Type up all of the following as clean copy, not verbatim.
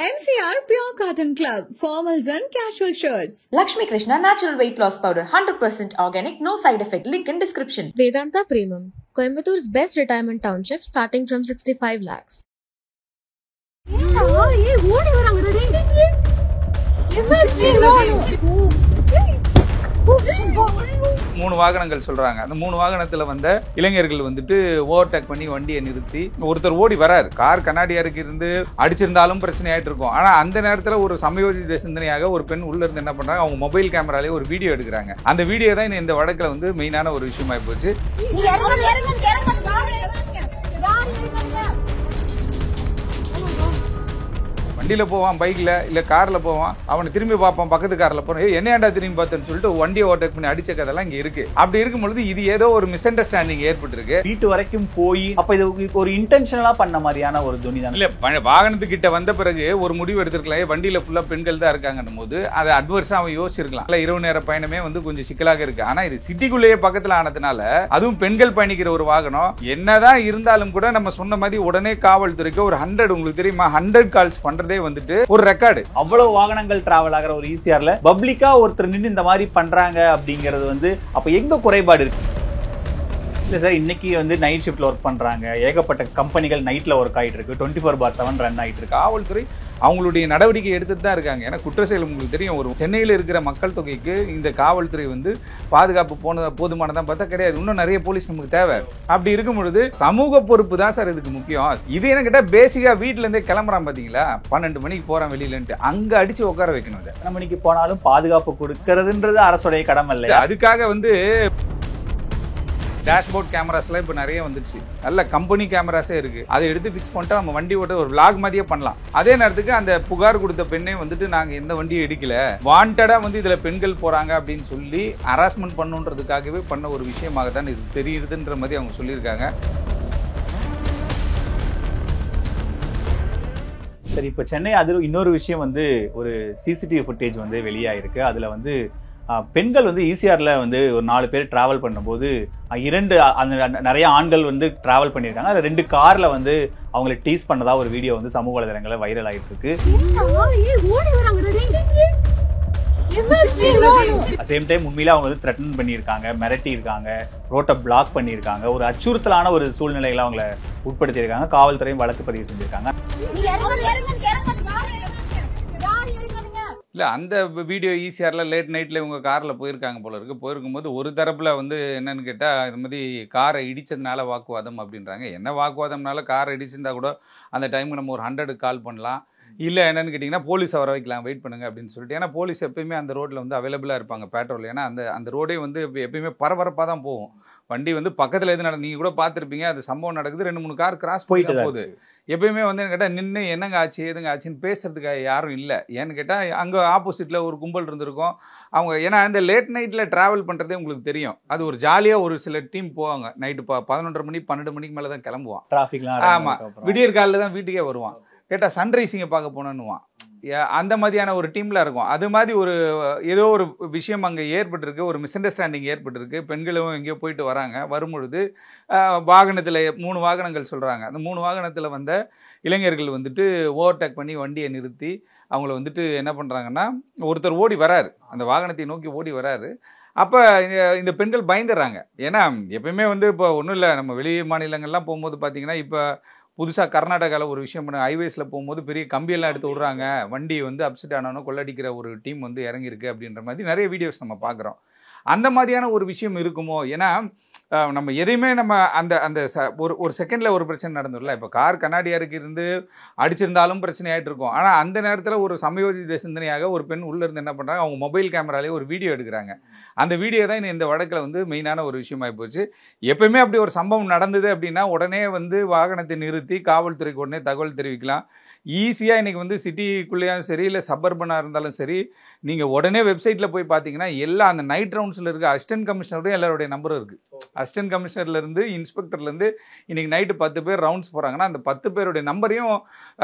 MCR Pure Cotton Club, formals and casual shirts. Lakshmi Krishna Natural Weight Loss Powder, 100% organic, no side effect. Link in description. Vedanta Premium, Coimbator's best retirement township starting from 65 lakhs. மூணு வாகனங்கள் சொல்றாங்க. அந்த மூணு வாகனத்துல வந்த இளைஞர்கள் வந்துட்டு overtake பண்ணி வண்டியை நிறுத்தி ஒருத்தர் ஓடி வராரு. கார் கண்ணாடியாருக்கு இருந்து அடிச்சிருந்தாலும் பிரச்சனை ஆயிட்டு இருக்கும். ஆனா அந்த நேரத்துல ஒரு சமயோஜித சிந்தனையாக ஒரு பெண் உள்ள இருந்து என்ன பண்றாங்க, அவங்க மொபைல் கேமராலே ஒரு வீடியோ எடுக்கிறாங்க. அந்த வீடியோ தான் இந்த வழக்குல வந்து மெயினான ஒரு விஷயமாயி போச்சு. வண்டியில போவான், பைக்ல இல்ல கார்ல போவான், அவனை திரும்பி பார்ப்பான், பக்கத்து கார்ல போறான், என்னையாண்டா திரும்பி பார்த்தேன்னு சொல்லிட்டு வண்டியை ஓவர்டேக் பண்ணி அடிச்ச கதெல்லாம் இங்க இருக்கு. அப்படி இருக்கும்பொழுது இது ஏதோ ஒரு மிஸ் அண்டர்ஸ்டாண்டிங் ஏற்பட்டு இருக்கு. வீட்டு வரைக்கும் போய் அப்ப இது ஒரு இன்டென்ஷனலா பண்ண மாதிரியான ஒரு துணி தான். இல்ல, வாகனத்துக்கிட்ட வந்த பிறகு ஒரு முடிவு எடுத்திருக்கலாம். வண்டியில ஃபுல்லா பெண்கள் தான் இருக்காங்கன்னும் போது அதை அட்வர்ஸா அவன் யோசிச்சிருக்கலாம். இல்ல, இரவு நேர பயணமே வந்து கொஞ்சம் சிக்கலாக இருக்கு. ஆனா இது சிட்டிக்குள்ளேயே பக்கத்துல ஆனதுனால, அதுவும் பெண்கள் பயணிக்கிற ஒரு வாகனம், என்னதான் இருந்தாலும் கூட நம்ம சொன்ன மாதிரி உடனே காவல்துறைக்கு ஒரு 100, உங்களுக்கு தெரியுமா, 100 கால்ஸ் பண்றதே வந்துட்டு ஒரு ரெக்கார்டு. அவ்வளவு வாகனங்கள் டிராவல் ஆகிற ஒரு ஈசிஆர்ல பப்ளிக்கா ஒருத்தர் நின்று இந்த மாதிரி பண்றாங்க அப்படிங்கிறது வந்து அப்ப எங்க குறைபாடு இருக்கு? இல்ல சார், இன்னைக்கு வந்து நைட் ஷிஃப்ட்ல ஒர்க் பண்றாங்க, ஏகப்பட்ட கம்பெனிகள் நைட்ல ஒர்க் ஆயிட்டு இருக்கு, 24/7 ரன் ஆயிட்டு இருக்கு. காவல்துறை அவங்களுடைய நடவடிக்கை எடுத்துட்டு தான் இருக்காங்க. ஏன்னா குற்ற செயல் உங்களுக்கு தெரியும், ஒரு சென்னையில் இருக்கிற மக்கள் தொகைக்கு இந்த காவல்துறை வந்து பாதுகாப்பு போதுமானதான் பார்த்தா கிடையாது. இன்னும் நிறைய போலீஸ் நமக்கு தேவை. அப்படி இருக்கும் பொழுது சமூக பொறுப்பு தான் சார் இதுக்கு முக்கியம். இது என்ன கேட்டா பேசிக்கா வீட்டுல இருந்தே கிளம்புறான் பாத்தீங்களா, 12 மணிக்கு போறான் வெளியிலன்ட்டு, அங்க அடிச்சு உட்கார வைக்கணும். எத்தனை மணிக்கு போனாலும் பாதுகாப்பு கொடுக்கறதுன்றது அரசுடைய கடமை இல்லை. அதுக்காக வந்து டேஷ்போர்ட் கேமராஸ்லாம் இப்போ நிறைய வந்துருச்சு. நல்ல கம்பெனி கேமராஸே இருக்கு. அதை எடுத்து ஃபிக்ஸ் பண்ணிட்டு நம்ம வண்டி ஓட்ட ஒரு விளாக் மாதிரியே பண்ணலாம். அதே நேரத்துக்கு அந்த புகார் கொடுத்த பெண்ணை வந்துட்டு நாங்க எந்த வண்டியும் எடுக்கல, வாண்டடா வந்து இதுல பெண்கள் போறாங்க அப்படின்னு சொல்லி ஹராஸ்மெண்ட் பண்ணுன்றதுக்காகவே பண்ண ஒரு விஷயமாக தான் இது தெரியுதுன்ற மாதிரி அவங்க சொல்லியிருக்காங்க. சரி, இப்ப சென்னை அது இன்னொரு விஷயம் வந்து ஒரு சிசிடிவி ஃபுட்டேஜ் வந்து வெளியாயிருக்கு. அதுல வந்து பெண்கள் வந்து ஈசிஆர்ல வந்து ஒரு 4 பேர் டிராவல் பண்ணும்போது நிறைய ஆண்கள் வந்து டிராவல் பண்ணியிருக்காங்க. அது 2 கார்ல வந்து அவங்களை டீஸ் பண்ணதா ஒரு வீடியோ வந்து சமூக வலைதளங்கள்ல வைரல் ஆயிட்டு இருக்கு. சேம் டைம் உண்மையில அவங்க வந்து த்ரெட்டன் பண்ணியிருக்காங்க, மிரட்டி இருக்காங்க, ரோட்டை பிளாக் பண்ணியிருக்காங்க, ஒரு அச்சுறுத்தலான ஒரு சூழ்நிலைகளை அவங்களை உட்படுத்தியிருக்காங்க. காவல்துறையும் வழக்கு பதிவு செஞ்சிருக்காங்க. இல்ல, அந்த வீடியோ ஈசிஆர்ல லேட் நைட்ல இவங்க கார்ல போயிருக்காங்க போல இருக்கு. போயிருக்கும்போது ஒரு தரப்புல வந்து என்னன்னு கேட்டா, இது மாதிரி காரை இடிச்சதுனால வாக்குவாதம் அப்படின்றாங்க. என்ன வாக்குவாதம்னால காரை இடிச்சிருந்தா கூட அந்த டைமுக்கு நம்ம ஒரு 100 கால் பண்ணலாம். இல்ல என்னன்னு கேட்டீங்கன்னா போலீஸ் வர வைக்கலாம், வெயிட் பண்ணுங்க அப்படின்னு சொல்லிட்டு. ஏன்னா போலீஸ் எப்பயுமே அந்த ரோட்ல வந்து அவைலபிளா இருப்பாங்க, பேட்ரோல். ஏன்னா அந்த ரோடே வந்து எப்பயுமே பரபரப்பா தான் போகும். வண்டி வந்து பக்கத்துல எது நீங்க கூட பாத்திருப்பீங்க, அது சம்பவம் நடக்குது, 2-3 கார் கிராஸ் போயிட்டு போகுது. எப்பயுமே வந்து கேட்டா நின்று என்னங்க ஆச்சு ஏதுங்க ஆச்சுன்னு பேசுறதுக்கு யாரும் இல்லை. ஏன்னு கேட்டா அங்க ஆப்போசிட்ல ஒரு கும்பல் இருந்திருக்கும். அவங்க ஏன்னா இந்த லேட் நைட்ல டிராவல் பண்றதே உங்களுக்கு தெரியும், அது ஒரு ஜாலியா ஒரு சில டீம் போவாங்க. நைட்டு 11:30 மணி 12 மணிக்கு மேலதான் கிளம்புவான். ஆமா, விடியற் காலில தான் வீட்டுக்கே வருவான். கேட்டா சன்ரைசிங்க பார்க்க போனோன்னுவான். அந்த மாதிரியான ஒரு டீம்ல இருக்கும். அது மாதிரி ஒரு ஏதோ ஒரு விஷயம் அங்கே ஏற்பட்டிருக்கு, ஒரு மிஸ் அண்டர்ஸ்டாண்டிங் ஏற்பட்டிருக்கு. பெண்களும் எங்கேயோ போயிட்டு வராங்க. வரும்பொழுது வாகனத்தில் 3 வாகனங்கள் சொல்றாங்க. அந்த 3 வாகனத்தில் வந்த இளைஞர்கள் வந்துட்டு ஓவர்டேக் பண்ணி வண்டியை நிறுத்தி அவங்கள வந்துட்டு என்ன பண்றாங்கன்னா, ஒருத்தர் ஓடி வராரு, அந்த வாகனத்தை நோக்கி ஓடி வராரு. அப்போ இந்த பெண்கள் பயந்துடுறாங்க. ஏன்னா எப்பயுமே வந்து இப்போ ஒன்றும் இல்லை, நம்ம வெளி மாநிலங்கள்லாம் போகும்போது பார்த்தீங்கன்னா, இப்போ புதுசாக கர்நாடகாவில் ஒரு விஷயம் பண்ண, ஹைவேஸில் போகும்போது பெரிய கம்பியெல்லாம் எடுத்து விட்றாங்க, வண்டி வந்து அப்செட் ஆனாலும் கொள்ளடிக்கிற ஒரு டீம் வந்து இறங்கியிருக்கு அப்படின்ற மாதிரி நிறைய வீடியோஸ் நம்ம பார்க்குறோம். அந்த மாதிரியான ஒரு விஷயம் இருக்குமோ? ஏன்னா நம்ம எதையுமே நம்ம அந்த ஒரு செகண்டில் ஒரு பிரச்சனை நடந்துடல. இப்போ கார் கண்ணாடியாருக்கு இருந்து அடிச்சிருந்தாலும் பிரச்சனை ஆகிட்டு இருக்கும். ஆனால் அந்த நேரத்தில் ஒரு சமயோஜித சிந்தனையாக ஒரு பெண் உள்ளே இருந்து என்ன பண்ணுறாங்க, அவங்க மொபைல் கேமராலே ஒரு வீடியோ எடுக்கிறாங்க. அந்த வீடியோ தான் இந்த வழக்கில் வந்து மெயினான ஒரு விஷயமாகி போச்சு. எப்பயுமே அப்படி ஒரு சம்பவம் நடந்தது அப்படின்னா உடனே வந்து வாகனத்தை நிறுத்தி காவல்துறைக்கு உடனே தகவல் தெரிவிக்கலாம். ஈஸியாக இன்றைக்கி வந்து சிட்டிக்குள்ளேயும் சரி, இல்லை சப்பர்பனாக இருந்தாலும் சரி, நீங்கள் உடனே வெப்சைட்டில் போய் பார்த்தீங்கன்னா எல்லா அந்த நைட் ரவுண்ட்ஸில் இருக்க அசிஸ்டன்ட் கமிஷனருடைய எல்லாருடைய நம்பரும் இருக்குது. அசிஸ்டன்ட் கமிஷனர்லேருந்து இன்ஸ்பெக்டர்லேருந்து இன்றைக்கி நைட்டு 10 பேர் ரவுண்ட்ஸ் போகிறாங்கன்னா அந்த 10 பேருடைய நம்பரையும்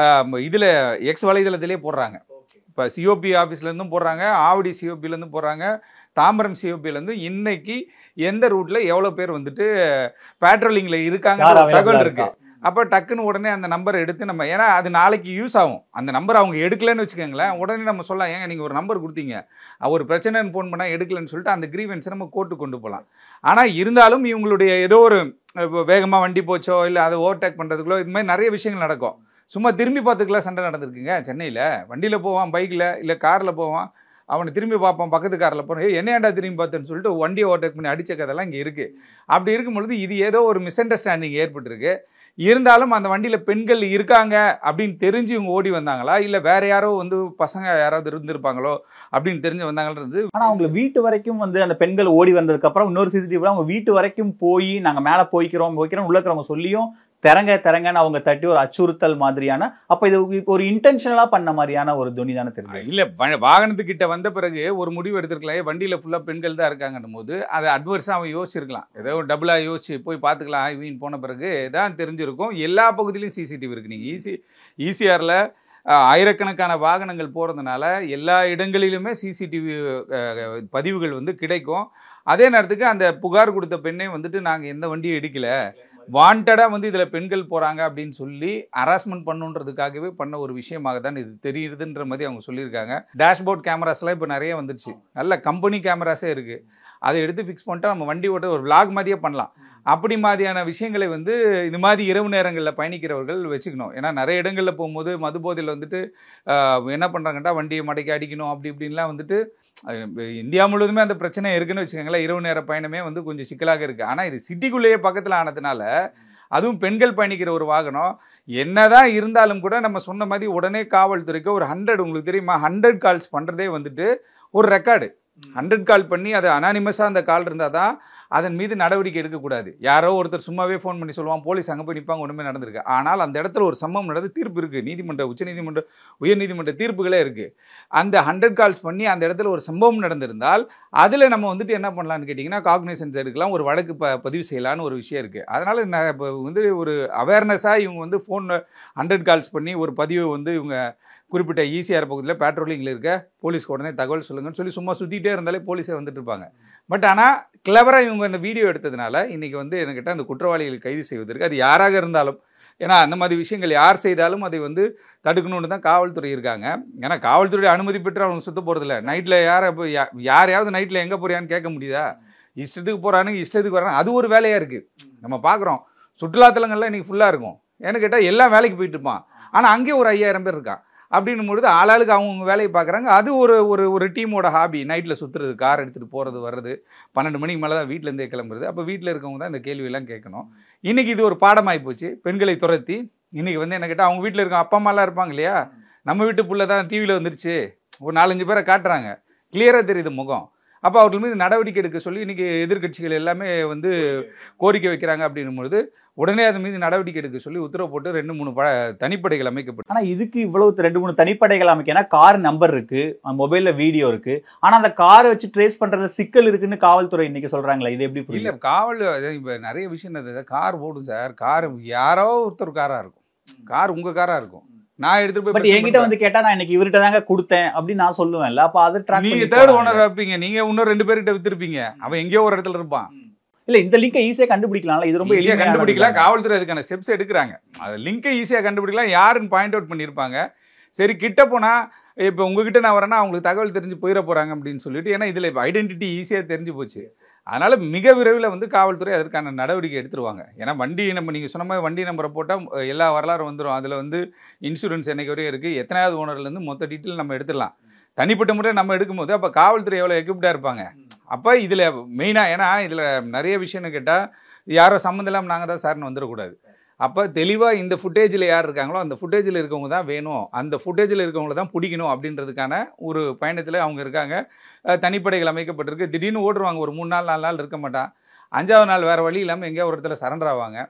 இதில் எக்ஸ் வலைதளத்திலே போடுறாங்க. இப்போ சிஓபி ஆஃபீஸ்லேருந்தும் போடுறாங்க, ஆவடி சிஓபிலேருந்து போடுறாங்க, தாம்பரம் சிஓபிலேருந்து இன்னைக்கு எந்த ரூட்டில் எவ்வளோ பேர் வந்துட்டு பேட்ரோலிங்கில் இருக்காங்க தகவல் இருக்குது. அப்போ டக்குன்னு உடனே அந்த நம்பரை எடுத்து நம்ம, ஏன்னா அது நாளைக்கு யூஸ் ஆகும். அந்த நம்பர் அவங்க எடுக்கலன்னு வச்சுக்கோங்களேன், உடனே நம்ம சொல்லலாம், ஏங்க நீங்கள் ஒரு நம்பர் கொடுத்தீங்க, ஒரு பிரச்சனைன்னு ஃபோன் பண்ணால் எடுக்கலன்னு சொல்லிட்டு அந்த கிரீவன்ஸை நம்ம கோர்ட்டுக்கு கொண்டு போகலாம். ஆனால் இருந்தாலும் இவங்களுடைய ஏதோ ஒரு வேகமாக வண்டி போச்சோ இல்லை அதை ஓவர்டேக் பண்ணுறதுக்குள்ளோ இது மாதிரி நிறைய விஷயங்கள் நடக்கும். சும்மா திரும்பி பார்த்துக்கலாம் சண்டை நடந்திருக்குங்க சென்னையில். வண்டியில் போவான், பைக்கில் இல்லை காரில் போவான், அவனை திரும்பி பார்ப்பான், பக்கத்து காரில் போகிறோம், என்னையாண்டா திரும்பி பார்த்தேன்னு சொல்லிட்டு வண்டியை ஓவர்டேக் பண்ணி அடித்த கதெல்லாம் இங்கே இருக்குது. அப்படி இருக்கும் பொழுது இது ஏதோ ஒரு மிஸ் அண்டர்ஸ்டாண்டிங் ஏற்பட்டிருக்கு. இருந்தாலும் அந்த வண்டியில் பெண்கள் இருக்காங்க அப்படின்னு தெரிஞ்சு இவங்க ஓடி வந்தாங்களா, இல்லை வேற யாரோ வந்து பசங்க யாராவது இருந்திருப்பாங்களோ அப்படின்னு தெரிஞ்சு வந்தாங்கன்றது. ஆனால் அவங்க வீட்டு வரைக்கும் வந்து அந்த பெண்கள் ஓடி வந்ததுக்கப்புறம் இன்னொரு சிசிடிவில அவங்க வீட்டு வரைக்கும் போய் நாங்கள் மேலே போய்க்கிறோம் உள்ள இருக்கிறவங்க சொல்லியும் தரங்கன்னு அவங்க தட்டி ஒரு அச்சுறுத்தல் மாதிரியான, அப்ப இது ஒரு இன்டென்ஷனலா பண்ண மாதிரியான ஒரு துணி தானே தெரியும். இல்ல வாகனத்துக்கிட்ட வந்த பிறகு ஒரு முடிவு எடுத்திருக்கலாம், வண்டியில ஃபுல்லா பெண்கள் தான் இருக்காங்கன்னும் போது அதை அட்வர்ஸா அவன் யோசிச்சிருக்கலாம், ஏதோ டபுளா யோசிச்சு போய் பார்த்துக்கலாம் இவன் போன பிறகு தான் தெரிஞ்சிருக்கும். எல்லா பகுதியிலும் சிசிடிவி இருக்கு. நீங்க ஈசிஆர்ல ஆயிரக்கணக்கான வாகனங்கள் போறதுனால எல்லா இடங்களிலுமே சிசிடிவி பதிவுகள் வந்து கிடைக்கும். அதே நேரத்துக்கு அந்த புகார் கொடுத்த பெண்ணை வந்துட்டு நாங்க எந்த வண்டியும் எடுக்கல, வாண்டடாக வந்து இதில் பெண்கள் போகிறாங்க அப்படின்னு சொல்லி ஹராஸ்மெண்ட் பண்ணுன்றதுக்காகவே பண்ண ஒரு விஷயமாக தான் இது தெரியுதுன்ற மாதிரி அவங்க சொல்லியிருக்காங்க. டேஷ்போர்ட் கேமராஸ்லாம் இப்போ நிறைய வந்துருச்சு, நல்ல கம்பெனி கேமராஸே இருக்குது. அதை எடுத்து ஃபிக்ஸ் பண்ணிட்டா நம்ம வண்டி ஓட்ட ஒரு விளாக் மாதிரியே பண்ணலாம். அப்படி மாதிரியான விஷயங்களை வந்து இது மாதிரி இரவு நேரங்களில் பயணிக்கிறவர்கள் வச்சுக்கணும். ஏன்னா நிறைய இடங்களில் போகும்போது மது போதையில் வந்துட்டு என்ன பண்ணுறாங்கட்டா வண்டியை மடக்கி அடிக்கணும் அப்படி இப்படின்லாம் வந்துட்டு இந்தியா முழுவதுமே அந்த பிரச்சனை இருக்குன்னு வச்சுக்கோங்களேன். இரவு நேர பயணமே வந்து கொஞ்சம் சிக்கலாக இருக்குது. ஆனால் இது சிட்டிக்குள்ளேயே பக்கத்தில் ஆனதுனால, அதுவும் பெண்கள் பயணிக்கிற ஒரு வாகனம் என்னதான் இருந்தாலும் கூட நம்ம சொன்ன மாதிரி உடனே காவல்துறைக்கு ஒரு 100, உங்களுக்கு தெரியுமா 100 கால்ஸ் பண்ணுறதே வந்துட்டு ஒரு ரெக்கார்டு. 100 கால் பண்ணி அது அனானிமஸாக அந்த கால் இருந்தால் தான் அதன் மீது நடவடிக்கை எடுக்கக்கூடாது. யாரோ ஒருத்தர் சும்மாவே ஃபோன் பண்ணி சொல்லுவான், போலீஸ் அங்கே போய் நிற்பாங்க, ஒன்றுமே நடந்திருக்கு. ஆனால் அந்த இடத்துல ஒரு சம்பவம் நடந்து தீர்ப்பு இருக்குது, நீதிமன்ற உச்சநீதிமன்ற உயர்நீதிமன்ற தீர்ப்புகளே இருக்குது. அந்த 100 கால்ஸ் பண்ணி அந்த இடத்துல ஒரு சம்பவம் நடந்திருந்தால் அதில் நம்ம வந்துட்டு என்ன பண்ணலான்னு கேட்டிங்கன்னா காக்னிசன்ஸ் எடுக்கலாம், ஒரு வழக்கு பதிவு செய்யலான்னு ஒரு விஷயம் இருக்குது. அதனால் நான் இப்போ வந்து ஒரு அவேர்னஸாக இவங்க வந்து ஃபோன் 100 கால்ஸ் பண்ணி ஒரு பதிவு வந்து இவங்க குறிப்பிட்ட ஈசிஆர் பகுதியில் பேட்ரோலிங்கில் இருக்க போலீஸ்க்கு உடனே தகவல் சொல்லுங்கன்னு சொல்லி சும்மா சுற்றிட்டே இருந்தாலே போலீஸே வந்துட்டு இருப்பாங்க. பட் ஆனால் கிளவராக இவங்க அந்த வீடியோ எடுத்ததுனால இன்றைக்கி வந்து என்கிட்ட அந்த குற்றவாளிகளை கைது செய்வதற்கு, அது யாராக இருந்தாலும், ஏன்னா அந்த மாதிரி விஷயங்கள் யார் செய்தாலும் அதை வந்து தடுக்கணும்னு தான் காவல்துறை இருக்காங்க. ஏன்னா காவல்துறை அனுமதி பெற்று அவங்க சுற்ற போகிறதில்ல. நைட்டில் யாரையாவது நைட்டில் எங்கே போறியான்னு கேட்க முடியுதா? இஷ்டத்துக்கு போகிறானுங்க, இஷ்டத்துக்கு வராங்க. அது ஒரு வேலையாக இருக்குது. நம்ம பார்க்குறோம் சுற்றுலாத்தலங்கள்லாம் இன்றைக்கி ஃபுல்லாக இருக்கும். ஏன்னு கேட்டால் எல்லாம் வேலைக்கு போயிட்டு இருப்பான், ஆனால் அங்கேயும் ஒரு 5000 பேர் இருக்கான். அப்படின்னும் பொழுது ஆளாளுக்கு அவங்க வேலையை பார்க்குறாங்க. அது ஒரு டீமோட ஹாபி, நைட்டில் சுற்றுறது, கார் எடுத்துகிட்டு போகிறது வர்றது. 12 மணிக்கு மேலே தான் வீட்டிலேருந்தே கிளம்புறது. அப்போ வீட்டில் இருக்கவங்க தான் இந்த கேள்வியெல்லாம் கேட்கணும். இன்றைக்கி இது ஒரு பாடமாகி போச்சு. பெண்களை துரத்தி இன்றைக்கி வந்து என்ன கேட்டால் அவங்க வீட்டில் இருக்க அப்பா அம்மாலாம் இருப்பாங்க இல்லையா, நம்ம வீட்டு புள்ள தான் டிவியில் வந்துருச்சு, ஒரு 4-5 பேரை காட்டுறாங்க, கிளியராக தெரியுது முகம். அப்போ அவர்கள் மீது நடவடிக்கை எடுக்க சொல்லி இன்றைக்கி எதிர்கட்சிகள் எல்லாமே வந்து கோரிக்கை வைக்கிறாங்க. அப்படின்னும் பொழுது உடனே அது மீது நடவடிக்கை எடுக்க சொல்லி உத்தரவு போட்டு 2-3 தனிப்படைகள் அமைக்கப்பட்டு. ஆனால் இதுக்கு இவ்வளவு 2-3 தனிப்படைகள் அமைக்கனா கார் நம்பர் இருக்கு, மொபைல்ல வீடியோ இருக்கு, ஆனால் அந்த காரை வச்சு ட்ரேஸ் பண்றது சிக்கல் இருக்குன்னு காவல்துறை இன்னைக்கு சொல்றாங்களா? இது எப்படி புரியல? காவல் இப்போ நிறைய விஷயம் கார் ஓடும் சார், கார் யாரோ ஒருத்தர் காராக இருக்கும், கார் உங்கள் காராக இருக்கும். நான் எடுத்துட்டு போய் என்கிட்ட வந்து கேட்டா நான் இன்னைக்கு இவர்கிட்ட தாங்க கொடுத்தேன் அப்படின்னு நான் சொல்லுவேன்ல. அப்ப அது நீங்க தேர்ட் ஓனர் வைப்பீங்க, நீங்க இன்னும் 2 பேர்கிட்ட வித்துருப்பீங்க, அவன் எங்கேயோ ஒரு இடத்துல இருப்பான். இல்ல இந்த லிங்கை ஈஸியா கண்டுபிடிக்கலாம், இது ரொம்ப ஈஸியா கண்டுபிடிக்கலாம். காவல்துறை அதுக்கான ஸ்டெப்ஸ் எடுக்கிறாங்க. அது லிங்கை ஈஸியா கண்டுபிடிக்கலாம், யாருன்னு பாயிண்ட் அவுட் பண்ணியிருப்பாங்க. சரி கிட்ட போனா இப்போ உங்ககிட்ட நான் வரேன்னா அவங்களுக்கு தகவல் தெரிஞ்சு போயிட போறாங்க அப்படின்னு சொல்லிட்டு, ஏன்னா இதுல இப்போ ஐடென்டிட்டி ஈஸியா தெரிஞ்சு போச்சு. அதனால மிக விரைவில் வந்து காவல்துறை அதற்கான நடவடிக்கை எடுத்துருவாங்க. ஏன்னா வண்டி நம்ம நீங்கள் சொன்ன மாதிரி வண்டி நம்பரை போட்டால் எல்லா வரலாறும் வந்துடும். அதில் வந்து இன்சூரன்ஸ் என்னைக்கு வரையும் இருக்குது, எத்தனாவது ஓனர்லேருந்து மொத்த டீட்டெயில் நம்ம எடுத்துடலாம். தனிப்பட்ட முறை நம்ம எடுக்கும்போது அப்போ காவல்துறை எவ்வளோ எக்யூப்டாக இருப்பாங்க. அப்போ இதில் மெயினாக, ஏன்னா இதில் நிறைய விஷயம்னு கேட்டால் யாரோ சம்மந்தம் இல்லாமல் நாங்கள் தான் சார்னு வந்துடக்கூடாது. அப்போ தெளிவாக இந்த ஃபுட்டேஜில் யார் இருக்காங்களோ அந்த ஃபுட்டேஜில் இருக்கவங்க தான் வேணும், அந்த ஃபுட்டேஜில் இருக்கவங்கள தான் பிடிக்கணும் அப்படின்றதுக்கான ஒரு பயணத்தில் அவங்க இருக்காங்க. தனிப்படைகள் அமைக்கப்பட்டிருக்கு. திடீர்னு ஓடுருவாங்க, ஒரு 3 நாள் 4 நாள் இருக்க மாட்டான். 5ஆவது நாள் வேறு வழி இல்லாமல் எங்கேயோ ஒரு இடத்துல சரண்டர் ஆவாங்க.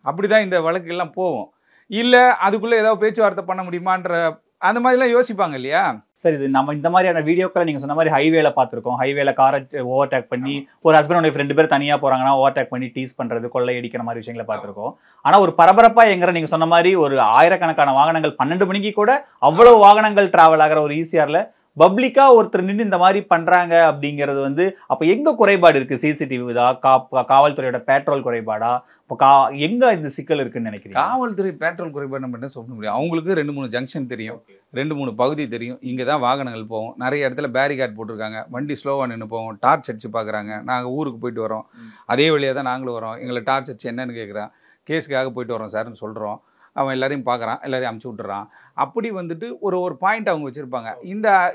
அப்படி தான் இந்த வழக்குகள்லாம் போகும். இல்லை அதுக்குள்ளே ஏதாவது பேச்சுவார்த்தை பண்ண முடியுமான்ற அந்த மாதிரிலாம் யோசிப்பாங்க இல்லையா. சரி, இது நம்ம இந்த மாதிரியான வீடியோக்களை நீங்கள் சொன்ன மாதிரி ஹைவேல பார்த்துருக்கோம். ஹைவேல காரை ஓவர்டேக் பண்ணி ஒரு ஹஸ்பண்ட் ஒய்ஃப் 2 பேர் தனியாக போகிறாங்கன்னா ஓவர்டேக் பண்ணி டீஸ் பண்ணுறது, கொள்ளை அடிக்கிற மாதிரி விஷயங்களை பார்த்துருக்கோம். ஆனால் ஒரு பரபரப்பாக எங்கிற நீங்கள் சொன்ன மாதிரி ஒரு ஆயிரக்கணக்கான வாகனங்கள் 12 மணிக்கு கூட அவ்வளவு வாகனங்கள் டிராவல் ஆகிற ஒரு ஈசிஆரில் பப்ளிக்கா ஒருத்தர் நின்று இந்த மாதிரி பண்றாங்க அப்படிங்கிறது வந்து அப்ப எங்க குறைபாடு இருக்கு? சிசிடிவி தான், காவல்துறையோட பேட்ரோல் குறைபாடா? எங்க இந்த சிக்கல் இருக்குன்னு நினைக்கிறீங்க? காவல்துறை பேட்ரோல் குறைபாடு நம்ம என்ன சொல்ல முடியும்? அவங்களுக்கு 2-3 ஜங்ஷன் தெரியும், 2-3 பகுதி தெரியும், இங்கே தான் வாகனங்கள் போகும், நிறைய இடத்துல பேரிகார்ட் போட்டிருக்காங்க, வண்டி ஸ்லோவாக நின்று போவோம், டார்ச் அடிச்சு பார்க்குறாங்க. நாங்கள் ஊருக்கு போயிட்டு வரோம், அதே வழியாக தான் நாங்களும் வரோம், எங்களை டார்ச் அடிச்சு என்னன்னு கேட்குறான், கேஸுக்காக போயிட்டு வரோம் சார்னு சொல்கிறோம். அவன் எல்லாரையும் பார்க்குறான், எல்லாரையும் அமுச்சு விட்டுறான். அப்படி வந்துட்டு ஒரு பாயிண்ட் அவங்க வச்சுருப்பாங்க.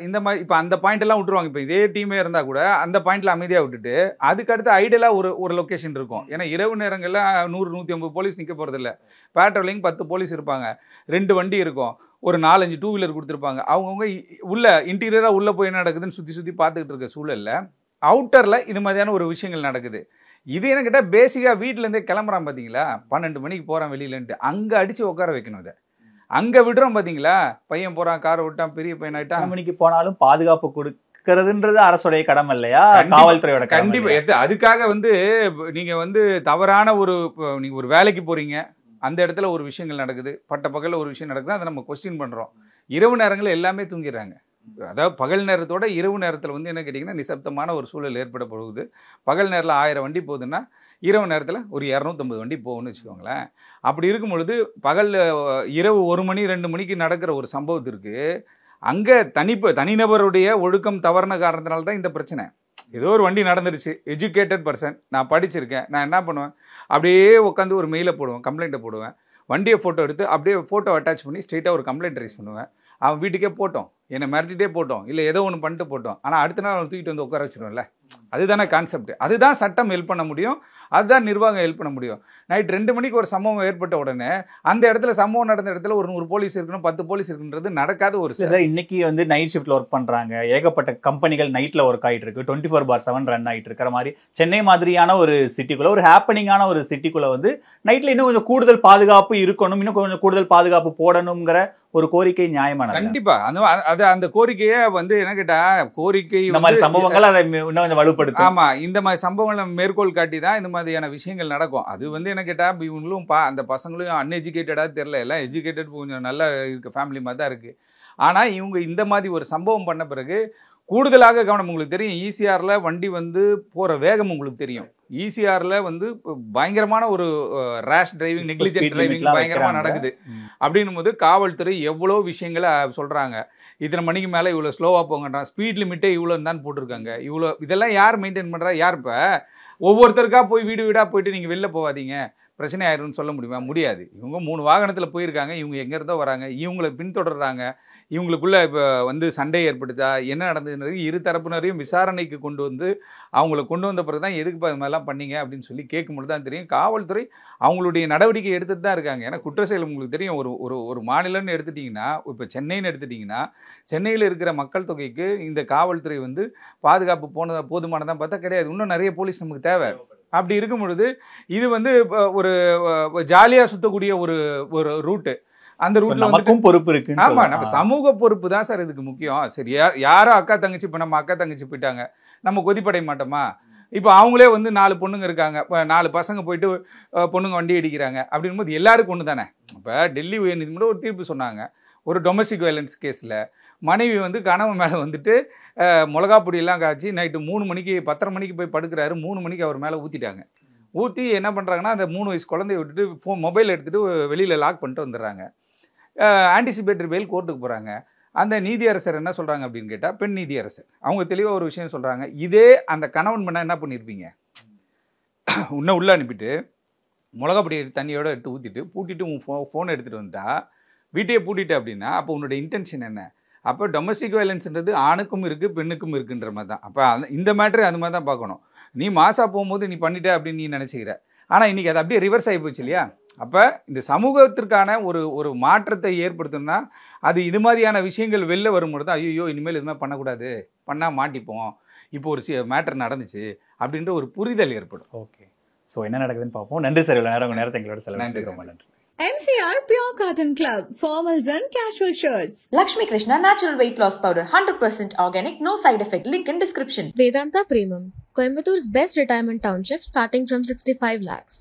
இந்த மாதிரி இப்போ அந்த பாயிண்டெல்லாம் விட்டுருவாங்க. இப்போ இதே டீமே இருந்தால் கூட அந்த பாயிண்டில் அமைதியாக விட்டுட்டு அதுக்கடுத்து ஐடியலாக ஒரு லொக்கேஷன் இருக்கும். ஏன்னா இரவு நேரங்களில் 100-150 போலீஸ் நிற்க போகிறதில்ல. பேட்ரோலிங் 10 போலீஸ் இருப்பாங்க, 2 வண்டி இருக்கும், ஒரு 4-5 டூ வீலர் கொடுத்துருப்பாங்க. அவங்கவுங்க உள்ள இன்டீரியராக உள்ளே போய் என்ன நடக்குதுன்னு சுற்றி பார்த்துக்கிட்டு இருக்க சூழலில் அவுட்டரில் இது மாதிரியான ஒரு விஷயங்கள் நடக்குது. இது என்ன கேட்டால் பேசிக்காக வீட்டிலேருந்தே கிளம்புறான் பார்த்தீங்களா, 12 மணிக்கு போகிறான் வெளியிலன்ட்டு, அங்கே அடித்து உட்கார வைக்கணும். இதை அங்கே விடுறோம் பார்த்தீங்களா, பையன் போகிறான், காரை விட்டான், பெரிய பையன் ஆகிட்டான், மணிக்கு போனாலும் பாதுகாப்பு கொடுக்கறதுன்றது அரசுடைய கடமை இல்லையா, காவல்துறையோட? கண்டிப்பாக. அதுக்காக நீங்கள் தவறான நீங்கள் ஒரு வேலைக்கு போகிறீங்க, அந்த இடத்துல ஒரு விஷயங்கள் நடக்குது, பட்ட பகலில் ஒரு விஷயம் நடக்குது, அதை நம்ம கொஸ்டின் பண்ணுறோம். இரவு நேரங்களில் எல்லாமே தூங்கிடுறாங்க. அதாவது பகல் நேரத்தோட இரவு நேரத்தில் என்ன கேட்டிங்கன்னா நிசப்தமான ஒரு சூழல் ஏற்பட போகுது. பகல் நேரத்தில் 1000 வண்டி போகுதுன்னா இரவு நேரத்தில் ஒரு 250 வண்டி போகும்னு வச்சுக்கோங்களேன். அப்படி இருக்கும் பொழுது இரவு 1 மணி 2 மணிக்கு நடக்கிற ஒரு சம்பவத்திற்கு அங்கே தனிநபருடைய ஒழுக்கம் தவறுன காரணத்தினால தான் இந்த பிரச்சனை. ஏதோ ஒரு வண்டி நடந்துருச்சு, எஜுகேட்டட் பர்சன், நான் படிச்சிருக்கேன், நான் என்ன பண்ணுவேன், அப்படியே உட்காந்து ஒரு மெயிலை போடுவேன், கம்ப்ளைண்ட்டை போடுவேன், வண்டியை ஃபோட்டோ எடுத்து அப்படியே ஃபோட்டோ அட்டாச் பண்ணி ஸ்ட்ரெயிட்டாக ஒரு கம்ப்ளைண்ட் ரைஸ் பண்ணுவேன். அவன் வீட்டுக்கே போட்டோம், என்னை மிரட்டிகிட்டே போட்டோம், இல்லை ஏதோ ஒன்று பண்ணிட்டு போட்டோம், ஆனால் அடுத்த நாள் அவன் தூக்கிட்டு வந்து உட்கார வச்சிடும்ல. அதுதானே கான்செப்ட். அதுதான் சட்டம் ஹெல்ப் பண்ண முடியும், அதுதான் நிர்வாகம் ஹெல்ப் பண்ண முடியும். நைட் 2 மணிக்கு ஒரு சம்பவம் ஏற்பட்ட உடனே அந்த இடத்துல சம்பவம் நடந்த இடத்துல ஒரு 100 போலீஸ் இருக்கணும், 10 போலீஸ் இருக்குன்றது நடக்காத ஒரு சார். இன்னைக்கு நைட் ஷிஃப்ட்ல ஒர்க் பண்றாங்க, ஏகப்பட்ட கம்பெனிகள் நைட்ல ஒர்க் ஆகிட்டு இருக்கு, 24/7 ரன் ஆகிட்டு இருக்கிற மாதிரி சென்னை மாதிரியான ஒரு சிட்டிக்குள்ள, ஒரு ஹேப்பனிங்கான ஒரு சிட்டிக்குள்ள நைட்ல இன்னும் கொஞ்சம் கூடுதல் பாதுகாப்பு இருக்கணும், இன்னும் கொஞ்சம் கூடுதல் பாதுகாப்பு போடணுங்கிற ஒரு கோரிக்கை நியாயமான. கண்டிப்பா அந்த கோரிக்கையை என்ன கேட்டா, கோரிக்கை இந்த மாதிரி சம்பவங்கள் அதை இன்னும் கொஞ்சம் வலுப்படுத்தும். ஆமா, இந்த மாதிரி சம்பவங்களை மேற்கோள் காட்டி தான் இந்த மாதிரியான விஷயங்கள் நடக்கும். அது என்ன கேட்டா, இவங்களும் அந்த பசங்களும் அன்எஜுகேட்டடா தெரியல, எல்லாம் எஜுகேட்டட், கொஞ்சம் நல்லா இருக்கு, ஃபேமிலி மாதிரி தான் இருக்கு. ஆனா இவங்க இந்த மாதிரி ஒரு சம்பவம் பண்ண பிறகு கூடுதலாக கவனம். உங்களுக்கு தெரியும், ஈசிஆர்ல வண்டி போற வேகம் உங்களுக்கு தெரியும். ஈசிஆர்ல பயங்கரமான ஒரு ரேஷ் டிரைவிங், நெக்லிஜென்ட் டிரைவிங் பயங்கரமா நடக்குது. அப்படின்னும் போது காவல்துறை எவ்வளோ விஷயங்களை சொல்றாங்க. இத்தனை மணிக்கு மேலே இவ்வளோ ஸ்லோவாக போங்கன்றான், ஸ்பீட் லிமிட்டே இவ்வளோன்னு தான் போட்டிருக்காங்க. இதெல்லாம் யார் மெயின்டைன் பண்ணுறா? யார்? இப்போ ஒவ்வொருத்தருக்கா போய் வீடு வீடாக போயிட்டு நீங்கள் வெளில போகாதீங்க, பிரச்சனை ஆயிரும்னு சொல்ல முடியுமா? முடியாது. இவங்க 3 வாகனத்தில் போயிருக்காங்க, இவங்க எங்கேருந்தோ வராங்க, இவங்களை பின்தொடர்றாங்க, இவங்களுக்குள்ள இப்போ சண்டை ஏற்படுத்தா, என்ன நடந்ததுன்றது இரு தரப்பினரையும் விசாரணைக்கு அவங்கள கொண்டு வந்த பிறகு தான் எதுக்கு இது மாதிரிலாம் பண்ணீங்க அப்படின்னு சொல்லி கேட்கும்போது தான் தெரியும். காவல்துறை அவங்களுடைய நடவடிக்கை எடுத்துகிட்டு தான் இருக்காங்க. ஏன்னா குற்ற செயல் உங்களுக்கு தெரியும், ஒரு மாநிலம்னு எடுத்துட்டிங்கன்னா, இப்போ சென்னைன்னு எடுத்துட்டிங்கன்னா, சென்னையில் இருக்கிற மக்கள் தொகைக்கு இந்த காவல்துறை பாதுகாப்பு போதுமானதான் பார்த்தா கிடையாது. இன்னும் நிறைய போலீஸ் நமக்கு தேவை. அப்படி இருக்கும் பொழுது இது ஒரு ஜாலியாக சுற்றக்கூடிய ஒரு ரூட்டு. அந்த ரூட்ல நமக்கும் பொறுப்பு இருக்கு. ஆமா, நம்ம சமூக பொறுப்பு தான் சார் இதுக்கு முக்கியம். சரி, யாரோ அக்கா தங்கச்சி, இப்போ நம்ம அக்கா தங்கச்சி போயிட்டாங்க, நம்ம கொதிப்படைய மாட்டோமா? இப்போ அவங்களே 4 பொண்ணுங்க இருக்காங்க, 4 பசங்க போயிட்டு பொண்ணுங்க வண்டி அடிக்கிறாங்க. அப்படின்னும் போது எல்லாருக்கும் ஒன்று தானே. இப்போ டெல்லி உயர்நீதிமன்றம் ஒரு தீர்ப்பு சொன்னாங்க, ஒரு டொமஸ்டிக் வயலன்ஸ் கேஸில் மனைவி கணவன் மேலே மிளகா பொடியெல்லாம் காய்ச்சி நைட்டு 3 மணிக்கு 10:30 மணிக்கு போய் படுக்கிறாரு, 3 மணிக்கு அவர் மேலே ஊற்றிட்டாங்க. ஊற்றி என்ன பண்ணுறாங்கன்னா, அந்த 3 வயசு குழந்தைய விட்டுட்டு மொபைல் எடுத்துகிட்டு வெளியில் லாக் பண்ணிட்டு வந்துடுறாங்க. ஆன்டிசிபேட்டரி பெயில் கோர்ட்டுக்கு போகிறாங்க. அந்த நீதியரசர் என்ன சொல்கிறாங்க அப்படின்னு கேட்டால், பெண் நீதியரசர் அவங்க தெளிவாக ஒரு விஷயம் சொல்கிறாங்க. இதே அந்த கணவன் பண்ண என்ன பண்ணியிருப்பீங்க? உன்னை உள்ளே அனுப்பிட்டு மிளகாப்பொடி தண்ணியோடு எடுத்து ஊற்றிட்டு பூட்டிட்டு உன் ஃபோனை எடுத்துகிட்டு வந்துட்டா, வீட்டையே பூட்டிட்டு அப்படின்னா அப்போ உன்னோட இன்டென்ஷன் என்ன? அப்போ டொமஸ்டிக் வயலன்ஸ்ன்றது ஆணுக்கும் இருக்குது, பெண்ணுக்கும் இருக்குன்ற மாதிரி தான். அப்போ இந்த மேட்ரு அது மாதிரி தான் பார்க்கணும். நீ மாசா போகும்போது நீ பண்ணிட்ட அப்படின்னு நீ நினச்சிக்கிற. ஆனால் இன்றைக்கி அது அப்படியே ரிவர்ஸ் ஆகி போச்சு இல்லையா? அப்போ இந்த சமூகத்திற்கான ஒரு மாற்றத்தை ஏற்படுத்தணும்னா அது இது மாதிரியான விஷயங்கள் வெளில வரும்பொழுது தான், ஐயோ இனிமேல் இது மாதிரி பண்ணக்கூடாது, பண்ணால் மாட்டிப்போம், இப்போ ஒரு மேட்டர் நடந்துச்சு அப்படின்ற ஒரு புரிதல் ஏற்படும். ஓகே, ஸோ என்ன நடக்குதுன்னு பார்ப்போம். நன்றி சார், இவ்வளோ நேரம் உங்கள் நேரத்தை எங்களோட செலவு. ரொம்ப நன்றி. MCR Pure Cotton Club, formals and casual shirts. Lakshmi Krishna Natural Weight Loss Powder, 100% organic, no side effect. Link in description. Vedanta Premium, Coimbator's best retirement township starting from 65 lakhs.